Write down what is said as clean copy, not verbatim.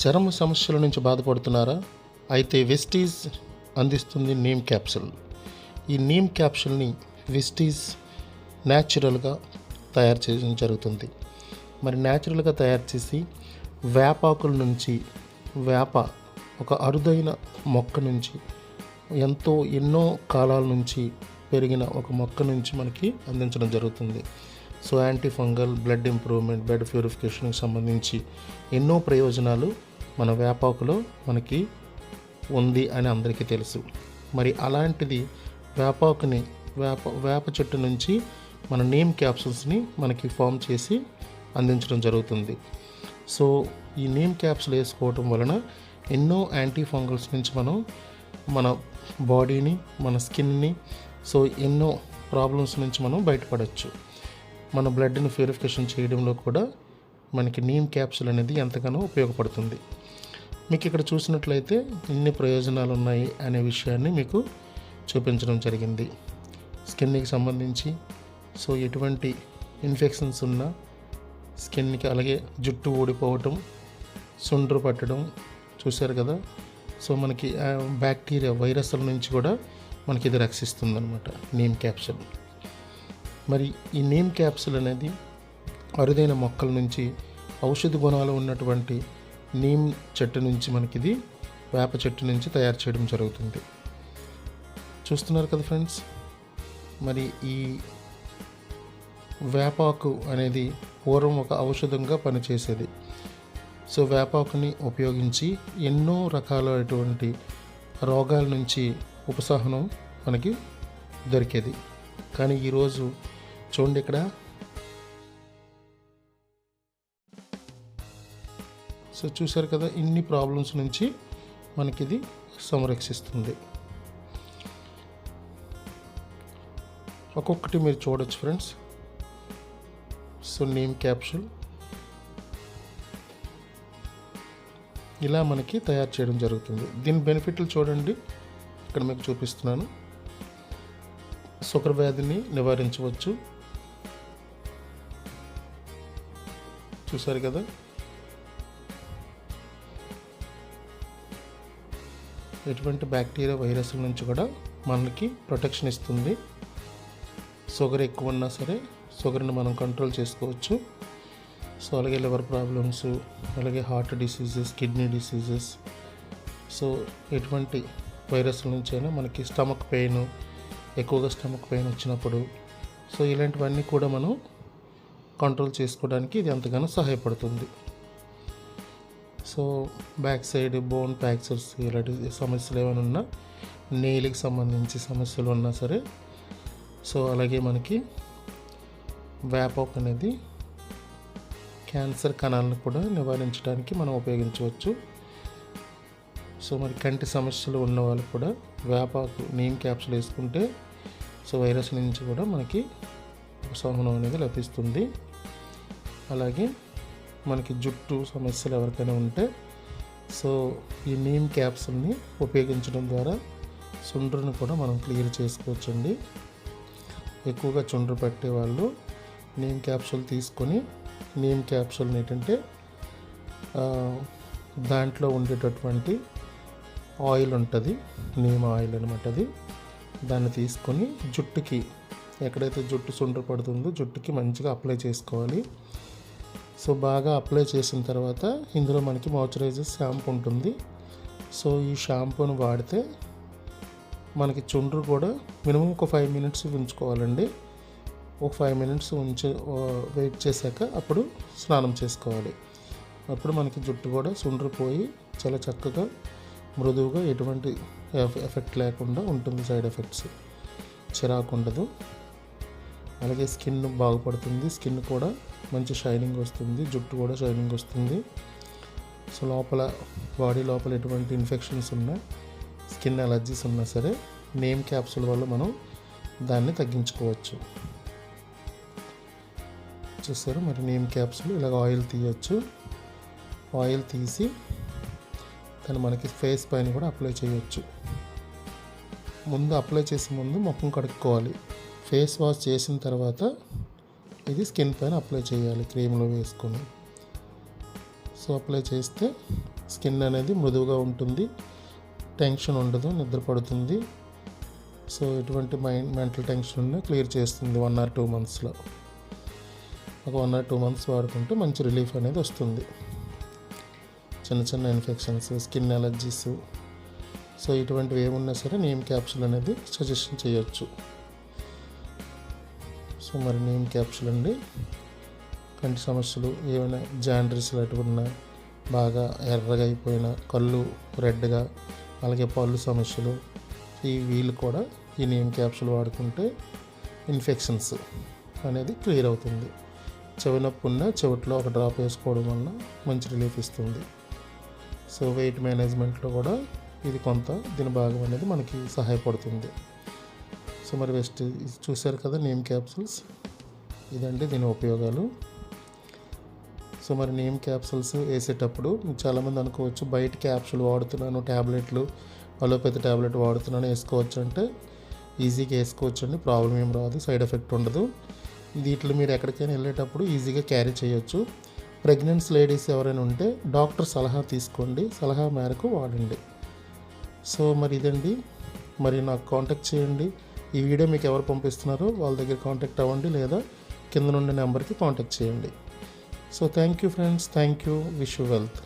చర్మ సమస్యల నుంచి బాధపడుతున్నారా? అయితే వెస్టీజ్ అందిస్తుంది నీమ్ క్యాప్సూల్. ఈ నీమ్ క్యాప్సూల్ని వెస్టీజ్ న్యాచురల్గా తయారు చేయడం జరుగుతుంది. మరి న్యాచురల్గా తయారు చేసి వేపాకుల నుంచి, వేప ఒక అరుదైన మొక్క నుంచి, ఎన్నో కాలాల నుంచి పెరిగిన ఒక మొక్క నుంచి మనకి అందించడం జరుగుతుంది. So antifungal, blood improvement, blood ప్యూరిఫికేషన్కి సంబంధించి ఎన్నో ప్రయోజనాలు మన వేపాకులో మనకి ఉంది అని అందరికీ తెలుసు. మరి అలాంటిది వేపాకుని వేప చెట్టు నుంచి మన నీమ్ క్యాప్సూల్స్ని మనకి ఫామ్ చేసి అందించడం జరుగుతుంది. సో ఈ నీమ్ క్యాప్సూల్ వేసుకోవటం వలన ఎన్నో యాంటీ ఫంగల్స్ నుంచి మనం మన బాడీని, మన స్కిన్ని, సో ఎన్నో ప్రాబ్లమ్స్ నుంచి మనం బయటపడవచ్చు. మన బ్లడ్ని ప్యూరిఫికేషన్ చేయడంలో కూడా మనకి నీమ్ క్యాప్సూల్ అనేది ఎంతగానో ఉపయోగపడుతుంది. మీకు ఇక్కడ చూసినట్లయితే ఎన్ని ప్రయోజనాలు ఉన్నాయి అనే విషయాన్ని మీకు చూపించడం జరిగింది. స్కిన్కి సంబంధించి సో ఎటువంటి ఇన్ఫెక్షన్స్ ఉన్నా స్కిన్కి, అలాగే జుట్టు ఊడిపోవటం, సుండ్రు పట్టడం చూశారు కదా. సో మనకి బ్యాక్టీరియా, వైరస్ల నుంచి కూడా మనకి ఇది రక్షిస్తుంది అనమాట నీమ్ క్యాప్సూల్. మరి ఈ నీమ్ క్యాప్సూల్ అనేది అరుదైన మొక్కల నుంచి, ఔషధ గుణాలు ఉన్నటువంటి నీమ్ చెట్టు నుంచి మనకిది వేప చెట్టు నుంచి తయారు చేయడం జరుగుతుంది. చూస్తున్నారు కదా ఫ్రెండ్స్. మరి ఈ వేపాకు అనేది పూర్వం ఒక ఔషధంగా పనిచేసేది. సో వేపాకుని ఉపయోగించి ఎన్నో రకాలైనటువంటి రోగాల నుంచి ఉపశమనం మనకి దొరికేది. కానీ ఈరోజు చూడండి, ఇక్కడ సో చూశారు కదా, ఇన్ని ప్రాబ్లమ్స్ నుంచి మనకిది సంరక్షిస్తుంది. ఒక్కొక్కటి మీరు చూడొచ్చు ఫ్రెండ్స్. సో నీమ్ క్యాప్సూల్ ఇలా మనకి తయారు చేయడం జరుగుతుంది. దీని బెనిఫిట్లు చూడండి, ఇక్కడ మీకు చూపిస్తున్నాను. షుగర్ వ్యాధిని నివారించవచ్చు. చూశారు కదా, ఎటువంటి బ్యాక్టీరియా, వైరస్ల నుంచి కూడా మనకి ప్రొటెక్షన్ ఇస్తుంది. షుగర్ ఎక్కువ ఉన్నా సరే షుగర్ని మనం కంట్రోల్ చేసుకోవచ్చు. సో అలాగే లివర్ ప్రాబ్లమ్స్, అలాగే heart diseases, kidney diseases, so ఎటువంటి వైరస్ల నుంచైనా మనకి స్టమక్ పెయిన్, ఎక్కువగా స్టమక్ పెయిన్ వచ్చినప్పుడు, సో ఇలాంటివన్నీ కూడా మనం కంట్రోల్ చేసుకోవడానికి ఇది ఎంతగానో సహాయపడుతుంది. So back side bone fractures, ఇలాంటి సమస్యలు ఏమైనా ఉన్నా, నీళ్ళకి సంబంధించి సమస్యలు ఉన్నా సరే, సో అలాగే మనకి వేపాకు అనేది క్యాన్సర్ కణాలను కూడా నివారించడానికి మనం ఉపయోగించవచ్చు. సో మరి కంటి సమస్యలు ఉన్న వాళ్ళు కూడా వేపాకు నీమ్ క్యాప్సూల్ వేసుకుంటే సో వైరస్ నుంచి కూడా మనకి ఉపశమనం అనేది లభిస్తుంది. అలాగే మనకి జుట్టు సమస్యలు ఎవరికైనా ఉంటే సో ఈ నీమ్ క్యాప్సూల్ని ఉపయోగించడం ద్వారా చుండ్రుని కూడా మనం క్లియర్ చేసుకోవచ్చండి. ఎక్కువగా చుండ్రు పట్టే వాళ్ళు నీమ్ క్యాప్సూల్ తీసుకొని, నీమ్ క్యాప్సూల్ని ఏంటంటే దాంట్లో ఉండేటటువంటి ఆయిల్ ఉంటుంది, నీమ్ ఆయిల్ అనమాట. అది దాన్ని తీసుకొని జుట్టుకి, ఎక్కడైతే జుట్టు చుండ్రు పడుతుందో జుట్టుకి మంచిగా అప్లై చేసుకోవాలి. సో బాగా అప్లై చేసిన తర్వాత ఇందులో మనకి మాయిశ్చరైజర్ షాంపూ ఉంటుంది. సో ఈ షాంపూని వాడితే మనకి చుండ్రు కూడా మినిమం ఒక 5 మినిట్స్ ఉంచుకోవాలండి. ఒక 5 మినిట్స్ వెయిట్ చేశాక అప్పుడు స్నానం చేసుకోవాలి. అప్పుడు మనకి జుట్టు కూడా చుండ్రు పోయి చాలా చక్కగా, మృదువుగా, ఎటువంటి ఎఫెక్ట్ లేకుండా ఉంటుంది. సైడ్ ఎఫెక్ట్స్, చిరాకు ఉండదు. అలాగే స్కిన్ బాగుపడుతుంది. స్కిన్ కూడా మంచి షైనింగ్ వస్తుంది, జుట్టు కూడా షైనింగ్ వస్తుంది. సో లోపల, బాడీ లోపల ఎటువంటి ఇన్ఫెక్షన్స్ ఉన్నా, స్కిన్ అలర్జీస్ ఉన్నా సరే నీమ్ క్యాప్సూల్ వల్ల మనం దాన్ని తగ్గించుకోవచ్చు. చూస్తారు మరి నీమ్ క్యాప్సూల్ ఇలాగ ఆయిల్ తీయచ్చు. ఆయిల్ తీసి దాన్ని మనకి ఫేస్ పైన కూడా అప్లై చేయొచ్చు. ముందు అప్లై చేసే ముందు ముఖం కడుక్కోవాలి. ఫేస్ వాష్ చేసిన తర్వాత ఇది స్కిన్ పైన అప్లై చేయాలి క్రీమ్లో వేసుకొని. సో అప్లై చేస్తే స్కిన్ అనేది మృదువుగా ఉంటుంది, టెన్షన్ ఉండదు, నిద్ర పడుతుంది. సో ఎటువంటి మెంటల్ టెన్షన్ ఉన్నా క్లియర్ చేస్తుంది 1 or 2 monthsలో. ఒక 1 or 2 months వాడుకుంటే మంచి రిలీఫ్ అనేది వస్తుంది. చిన్న చిన్న ఇన్ఫెక్షన్స్, స్కిన్ ఎలర్జీస్, సో ఇటువంటివి ఏమున్నా సరే నీమ్ క్యాప్సూల్ అనేది సజెషన్ చేయొచ్చు. సో మరి నీమ్ క్యాప్సూల్ అండి, కంటి సమస్యలు ఏమైనా జాండ్రీస్ లాంటివి ఉన్నా, బాగా ఎర్రగా అయిపోయిన కళ్ళు రెడ్గా, అలాగే పళ్ళు సమస్యలు, వీళ్ళు కూడా ఈ నీమ్ క్యాప్సూల్ వాడుకుంటే ఇన్ఫెక్షన్స్ అనేది క్లియర్ అవుతుంది. చెవి నొప్పి ఉన్న చెవిట్లో ఒక డ్రాప్ వేసుకోవడం వల్ల మంచి రిలీఫ్ ఇస్తుంది. సో వెయిట్ మేనేజ్మెంట్లో కూడా ఇది కొంత దీని భాగం అనేది మనకి సహాయపడుతుంది. సో మరి చూశారు కదా నీమ్ క్యాప్సూల్స్, ఇదండి దీని ఉపయోగాలు. సో మరి నీమ్ క్యాప్సూల్స్ వేసేటప్పుడు చాలామంది అనుకోవచ్చు, బయట క్యాప్సూల్ వాడుతున్నాను, ట్యాబ్లెట్లు అలోపతి ట్యాబ్లెట్ వాడుతున్నాను, వేసుకోవచ్చు అంటే ఈజీగా వేసుకోవచ్చు అండి, ప్రాబ్లం ఏం రాదు, సైడ్ ఎఫెక్ట్ ఉండదు. వీటిలో మీరు ఎక్కడికైనా వెళ్ళేటప్పుడు ఈజీగా క్యారీ చేయొచ్చు. ప్రెగ్నెంట్స్ లేడీస్ ఎవరైనా ఉంటే డాక్టర్ సలహా తీసుకోండి, సలహా మేరకు వాడండి. సో మరి ఇదండి, మరి నాకు కాంటాక్ట్ చేయండి. ఈ వీడియో మీకు ఎవరు పంపిస్తున్నారో వాళ్ళ దగ్గర కాంటాక్ట్ అవ్వండి, లేదా కింద నుండి నెంబర్కి కాంటాక్ట్ చేయండి. So thank you friends, thank you, wish you wealth.